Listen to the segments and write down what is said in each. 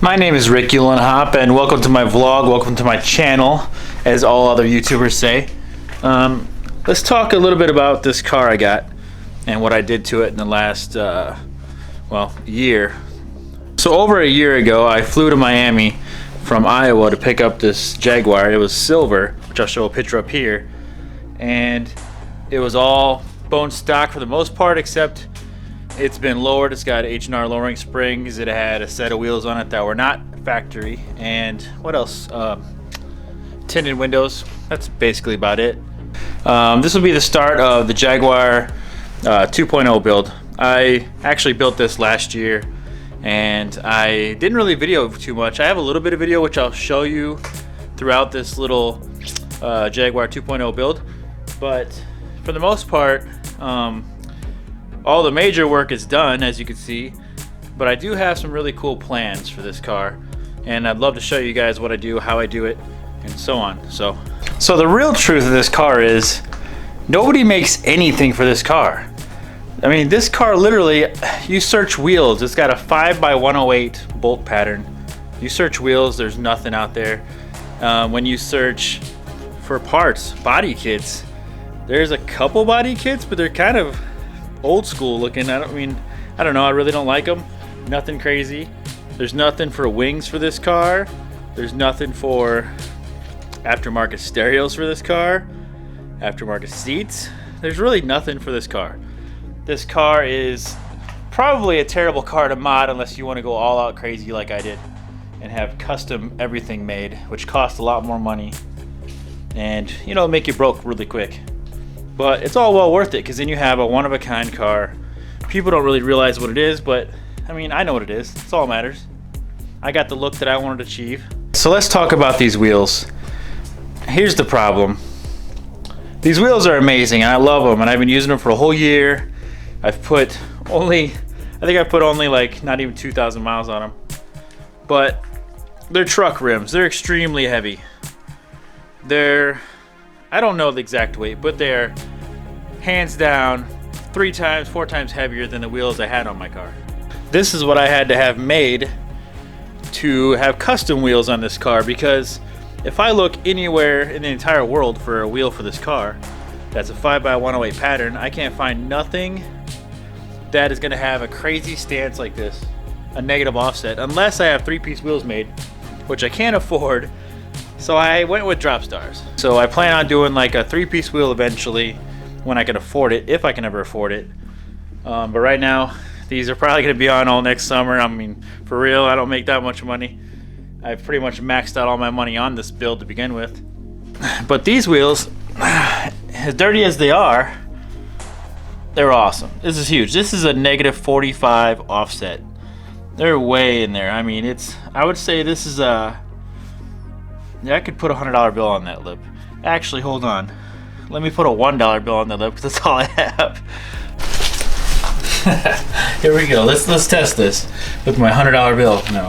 My name is Rick Uhlenhop, and welcome to my vlog, welcome to my channel, as all other YouTubers say. Let's talk a little bit about this car I got and what I did to it in the last, year. So over a year ago, I flew to Miami from Iowa to pick up this Jaguar. It was silver, which I'll show a picture up here, and it was all bone stock for the most part, except it's been lowered. It's got H&R lowering springs. It had a set of wheels on it that were not factory. And what else? Tinted windows. That's basically about it. This will be the start of the Jaguar 2.0 build. I actually built this last year and I didn't really video too much. I have a little bit of video which I'll show you throughout this little Jaguar 2.0 build. But for the most part, all the major work is done, as you can see, but I do have some really cool plans for this car, and I'd love to show you guys what I do, how I do it, and so on. So the real truth of this car is nobody makes anything for this car. I mean, this car literally, you search wheels, it's got a 5x108 bolt pattern. You search wheels, there's nothing out there. When you search for parts, body kits, there's a couple body kits, but they're kind of old school looking. I don't know, I really don't like them. Nothing crazy. There's nothing for wings for this car. There's nothing for aftermarket stereos for this car, aftermarket seats. There's really nothing for this car. This car is probably a terrible car to mod unless you want to go all out crazy like I did and have custom everything made, which costs a lot more money and, you know, make you broke really quick. But it's all well worth it, because then you have a one-of-a-kind car. People don't really realize what it is, but I mean, I know what it is. It's all that matters. I got the look that I wanted to achieve. So let's talk about these wheels. Here's the problem. These wheels are amazing, and I love them, and I've been using them for a whole year. I think I put only like not even 2,000 miles on them. But they're truck rims. They're extremely heavy. I don't know the exact weight, but they're hands down 3 times, 4 times heavier than the wheels I had on my car. This is what I had to have made to have custom wheels on this car, because if I look anywhere in the entire world for a wheel for this car that's a 5x108 pattern, I can't find nothing that is going to have a crazy stance like this, a negative offset, unless I have 3-piece wheels made, which I can't afford. So I went with drop stars. So I plan on doing like a 3-piece wheel eventually when I can afford it, if I can ever afford it. But right now, these are probably gonna be on all next summer. I mean, for real, I don't make that much money. I've pretty much maxed out all my money on this build to begin with. But these wheels, as dirty as they are, they're awesome. This is huge. This is a -45 offset. They're way in there. I mean, I would say this is a, yeah, I could put a $100 bill on that lip. Actually, hold on. Let me put a $1 bill on that lip, because that's all I have. Here we go. Let's test this with my $100 bill. No.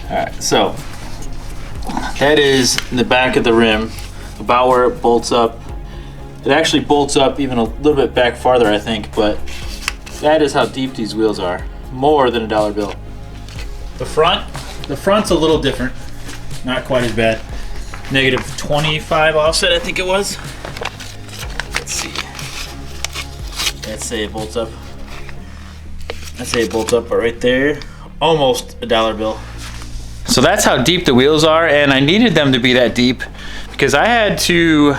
All right. So that is the back of the rim, about where it bolts up. It actually bolts up even a little bit back farther, I think. But that is how deep these wheels are. More than a $1 bill. The front's a little different. Not quite as bad. -25 offset, I think it was. Let's see. Let's say it bolts up. But right there, almost a $1 bill. So that's how deep the wheels are, and I needed them to be that deep because I had to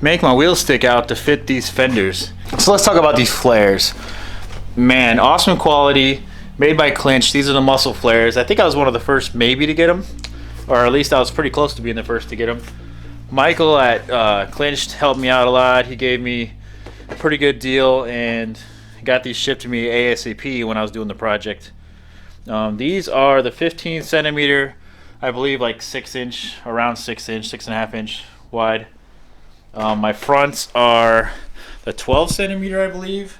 make my wheel stick out to fit these fenders. So let's talk about these flares. Man, awesome quality, made by Clinch. These are the muscle flares. I think I was one of the first maybe to get them, or at least I was pretty close to being the first to get them. Michael at Clinch helped me out a lot. He gave me a pretty good deal and got these shipped to me ASAP when I was doing the project. These are the 15 centimeter, I believe, like 6 inch, around 6 inch, 6.5 inch wide. My fronts are the 12 centimeter, I believe.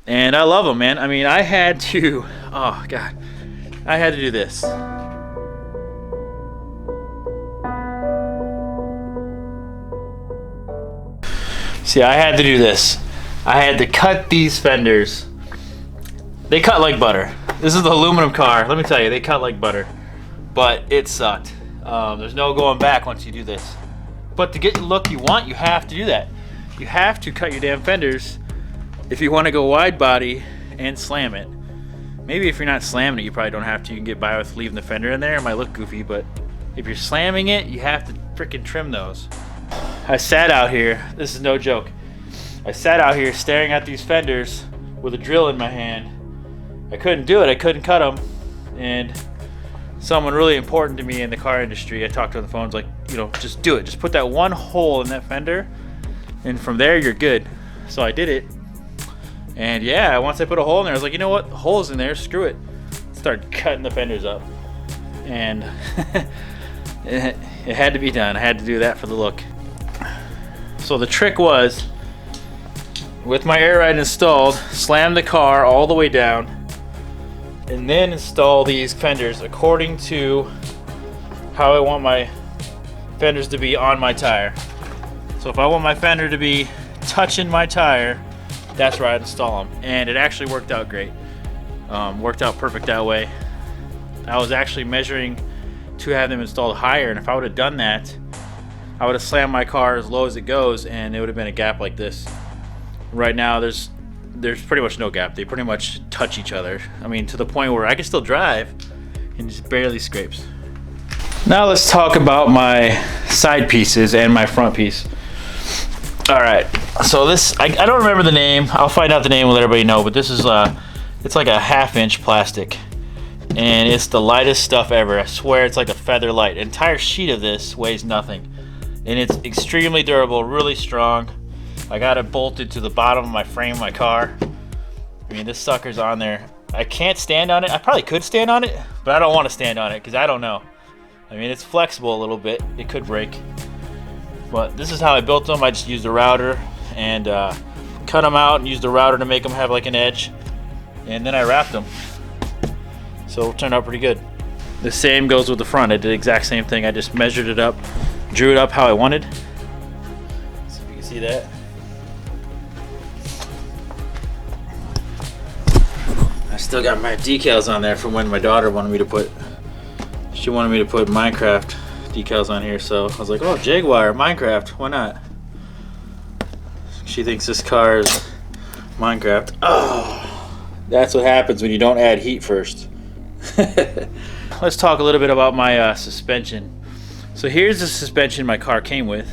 And I love them, man. I mean, I had to, oh God, I had to do this. See, I had to do this. I had to cut these fenders. They cut like butter. This is the aluminum car. Let me tell you, they cut like butter, but it sucked. There's no going back once you do this. But to get the look you want, you have to do that. You have to cut your damn fenders if you want to go wide body and slam it. Maybe if you're not slamming it, you probably don't have to. You can get by with leaving the fender in there. It might look goofy, but if you're slamming it, you have to freaking trim those. I sat out here, this is no joke. I sat out here staring at these fenders with a drill in my hand. I couldn't do it, I couldn't cut them. And someone really important to me in the car industry, I talked to on the phone, was like, you know, just do it. Just put that one hole in that fender, and from there you're good. So I did it. And yeah, once I put a hole in there, I was like, you know what? The hole's in there, screw it. Started cutting the fenders up. And it had to be done. I had to do that for the look. So the trick was, with my air ride installed, slam the car all the way down, and then install these fenders according to how I want my fenders to be on my tire. So if I want my fender to be touching my tire, that's where I install them. And it actually worked out great. Worked out perfect that way. I was actually measuring to have them installed higher, and if I would have done that, I would have slammed my car as low as it goes, and it would have been a gap like this. Right now, there's pretty much no gap. They pretty much touch each other. I mean, to the point where I can still drive and just barely scrapes. Now let's talk about my side pieces and my front piece. All right, so this, I don't remember the name. I'll find out the name and let everybody know, but this is it's like a 1/2 inch plastic, and it's the lightest stuff ever. I swear it's like a feather light. An entire sheet of this weighs nothing, and it's extremely durable, really strong. I got it bolted to the bottom of my frame of my car. I mean, this sucker's on there. I can't stand on it. I probably could stand on it, but I don't want to stand on it because I don't know. I mean, it's flexible a little bit. It could break. But this is how I built them. I just used a router and cut them out and used the router to make them have like an edge. And then I wrapped them. So it turned out pretty good. The same goes with the front. I did the exact same thing. I just measured it up, drew it up how I wanted. So if you can see that. I still got my decals on there from when my daughter wanted me to put, she wanted me to put Minecraft decals on here, so I was like, oh, Jaguar, Minecraft, why not? She thinks this car is Minecraft. Oh, that's what happens when you don't add heat first. Let's talk a little bit about my suspension. So here's the suspension my car came with.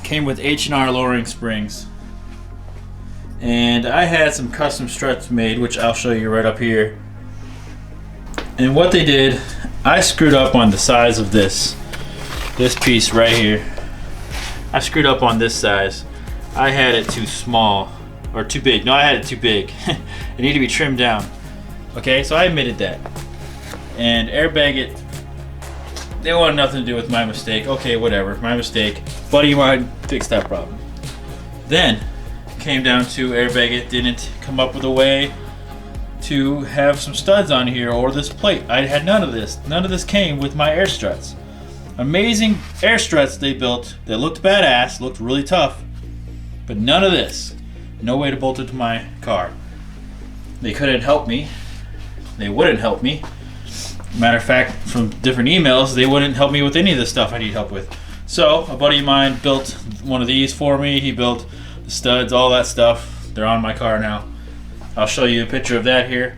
Came with H&R lowering springs. And I had some custom struts made, which I'll show you right up here. And what they did, I screwed up on the size of this piece right here. I screwed up on this size. I had it too small, or too big. No, I had it too big. It needed to be trimmed down. Okay, so I admitted that. And Airbag It, they wanted nothing to do with my mistake. Okay, whatever, my mistake. Buddy of mine fixed that problem. Then, came down to Airbag It didn't come up with a way to have some studs on here or this plate. I had none of this. None of this came with my air struts. Amazing air struts they built. They looked badass, looked really tough, but none of this. No way to bolt it to my car. They couldn't help me. They wouldn't help me. Matter of fact, from different emails, they wouldn't help me with any of the stuff I need help with. So a buddy of mine built one of these for me. He built the studs, all that stuff. They're on my car now. I'll show you a picture of that here.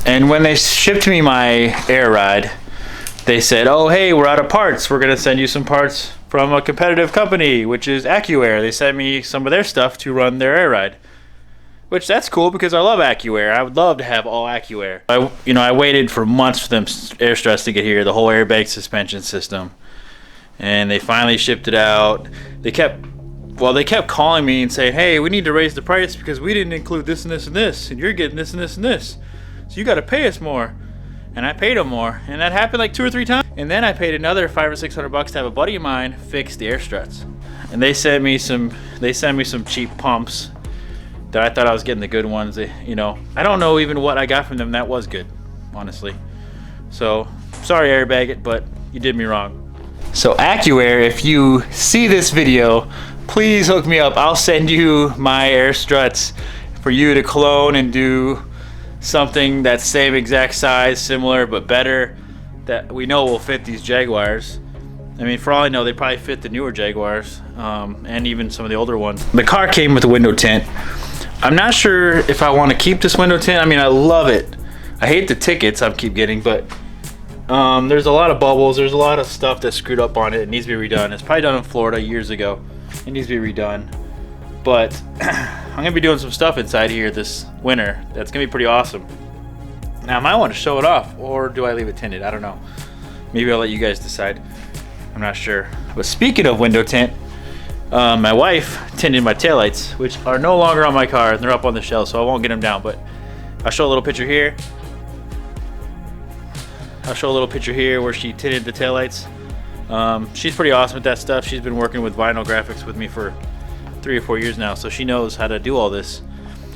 And when they shipped me my air ride, they said, oh, hey, we're out of parts. We're going to send you some parts from a competitive company, which is AccuAir. They sent me some of their stuff to run their air ride, which that's cool because I love AccuAir. I would love to have all AccuAir. I waited for months for them air struts to get here, the whole airbag suspension system. And they finally shipped it out. They kept calling me and saying, hey, we need to raise the price because we didn't include this and this and this, and you're getting this and this and this. So you got to pay us more. And I paid them more. And that happened like 2 or 3 times. And then I paid another $500 or $600 to have a buddy of mine fix the air struts. And they sent me some cheap pumps that I thought I was getting the good ones. I don't know even what I got from them that was good, honestly. So, sorry Airbag It, but you did me wrong. So AccuAir, if you see this video, please hook me up. I'll send you my air struts for you to clone and do something that's same exact size, similar but better, that we know will fit these Jaguars. I mean, for all I know, they probably fit the newer Jaguars, and even some of the older ones. The car came with a window tint. I'm not sure if I want to keep this window tint. I mean, I love it. I hate the tickets I keep getting, but there's a lot of bubbles. There's a lot of stuff that's screwed up on it. It needs to be redone. It's probably done in Florida years ago. It needs to be redone. But I'm going to be doing some stuff inside here this winter that's going to be pretty awesome. Now, I might want to show it off, or do I leave it tinted? I don't know. Maybe I'll let you guys decide. I'm not sure. But speaking of window tint, my wife tinted my taillights, which are no longer on my car. They're up on the shelf, so I won't get them down. But I'll show a little picture here. I'll show a little picture here where she tinted the taillights. She's pretty awesome at that stuff. She's been working with vinyl graphics with me for 3 or 4 years now, so she knows how to do all this.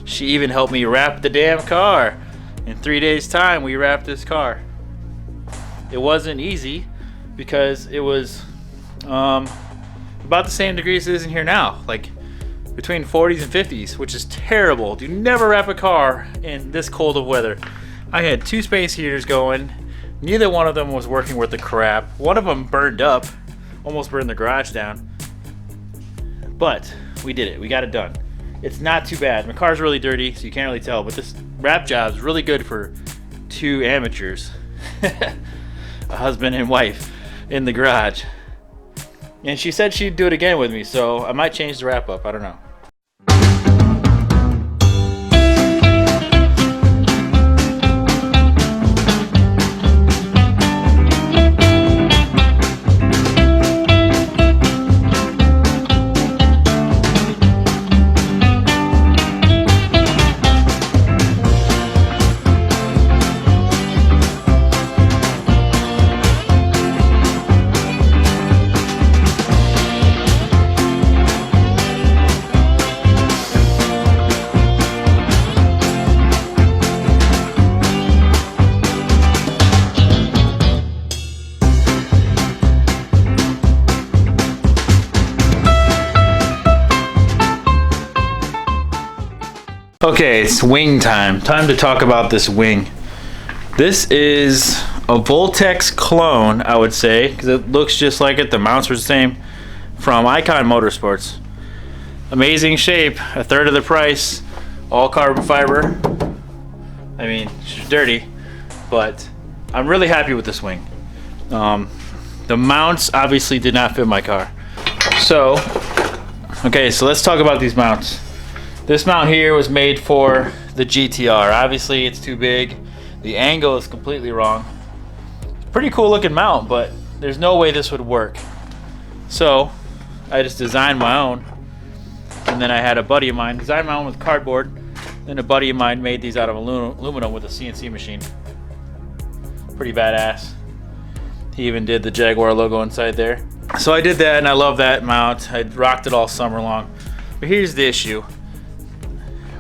She even helped me wrap the damn car. In 3 days' time, we wrapped this car. It wasn't easy because it was about the same degrees it is in here now, like between 40s and 50s, which is terrible. Do never wrap a car in this cold of weather. I had 2 space heaters going. Neither one of them was working worth the crap. One of them burned up, almost burned the garage down. But we did it. We got it done. It's not too bad. My car's really dirty, so you can't really tell, but this wrap job is really good for 2 amateurs. A husband and wife in the garage. And she said she'd do it again with me, so I might change the wrap up. I don't know. Okay, it's wing time. Time to talk about this wing. This is a Voltex clone, I would say, because it looks just like it. The mounts are the same, from Icon Motorsports. Amazing shape, a third of the price, all carbon fiber. I mean, it's dirty, but I'm really happy with this wing. The mounts obviously did not fit my car. So, okay, so let's talk about these mounts. This mount here was made for the GTR. Obviously, it's too big. The angle is completely wrong. Pretty cool looking mount, but there's no way this would work. So, I just designed my own. And then I had a buddy of mine design my own with cardboard. Then a buddy of mine made these out of aluminum with a CNC machine. Pretty badass. He even did the Jaguar logo inside there. So I did that, and I love that mount. I rocked it all summer long. But here's the issue.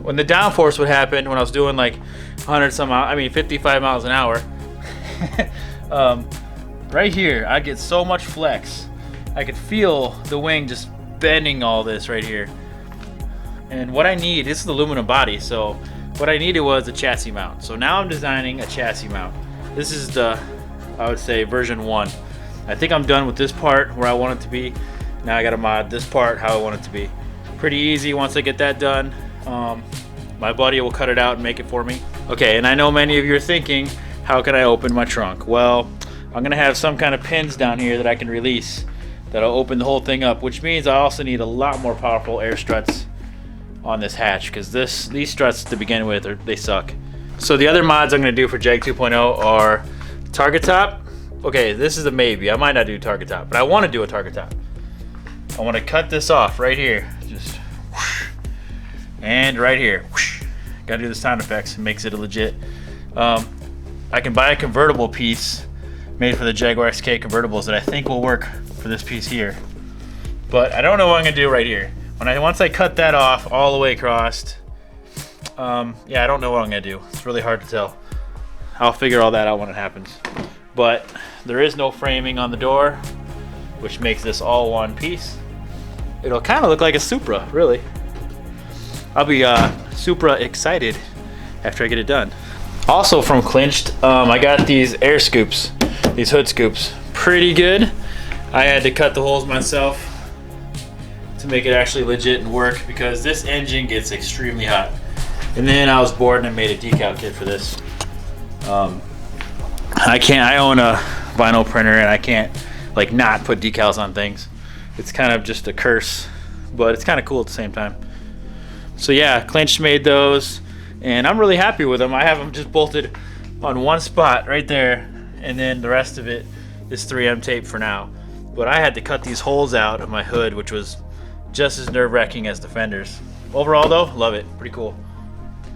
When the downforce would happen, when I was doing like 55 miles an hour, right here, I get so much flex. I could feel the wing just bending all this right here. And what I need, this is the aluminum body, so what I needed was a chassis mount. So now I'm designing a chassis mount. This is the, I would say, version 1. I think I'm done with this part where I want it to be. Now I gotta mod this part how I want it to be. Pretty easy once I get that done. My buddy will cut it out and make it for me. Okay, and I know many of you are thinking, how can I open my trunk? Well, I'm gonna have some kind of pins down here that I can release that'll open the whole thing up, which means I also need a lot more powerful air struts on this hatch, because these struts to begin with, they suck. So the other mods I'm gonna do for Jag 2.0 are target top. Okay, this is a maybe. I might not do target top, but I wanna do a target top. I wanna cut this off right here. Just whoosh, and right here. Whoosh. Gotta do the sound effects. It makes it legit. I can buy a convertible piece made for the Jaguar XK convertibles that I think will work for this piece here. But I don't know what I'm gonna do right here. Once I cut that off all the way across, yeah, I don't know what I'm gonna do. It's really hard to tell. I'll figure all that out when it happens. But there is no framing on the door, which makes this all one piece. it'll kind of look like a Supra, really. I'll be Supra excited after I get it done. Also from Clinched, I got these air scoops, these hood scoops. Pretty good. I had to cut the holes myself to make it actually legit and work because this engine gets extremely hot. And then I was bored and I made a decal kit for this. I own a vinyl printer and I can't like not put decals on things. It's kind of just a curse, but it's kind of cool at the same time. So yeah, Clinched made those and I'm really happy with them. I have them just bolted on one spot right there, and then the rest of it is 3M tape for now. But I had to cut these holes out of my hood, which was just as nerve-wracking as the fenders. Overall though, love it, pretty cool.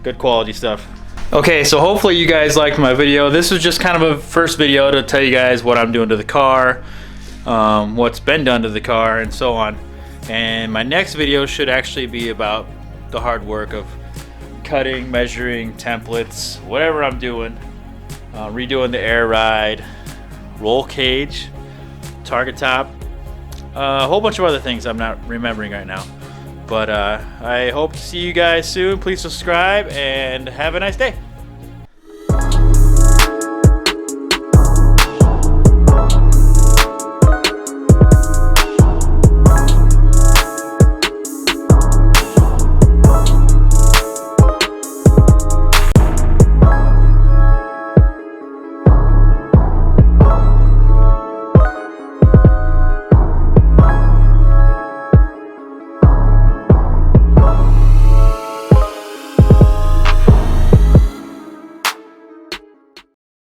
Good quality stuff. Okay, so hopefully you guys liked my video. This was just kind of a first video to tell you guys what I'm doing to the car, what's been done to the car, and so on. And my next video should actually be about the hard work of cutting, measuring, templates, whatever I'm doing, redoing the air ride, roll cage, target top, a whole bunch of other things I'm not remembering right now. But I hope to see you guys soon. Please subscribe and have a nice day.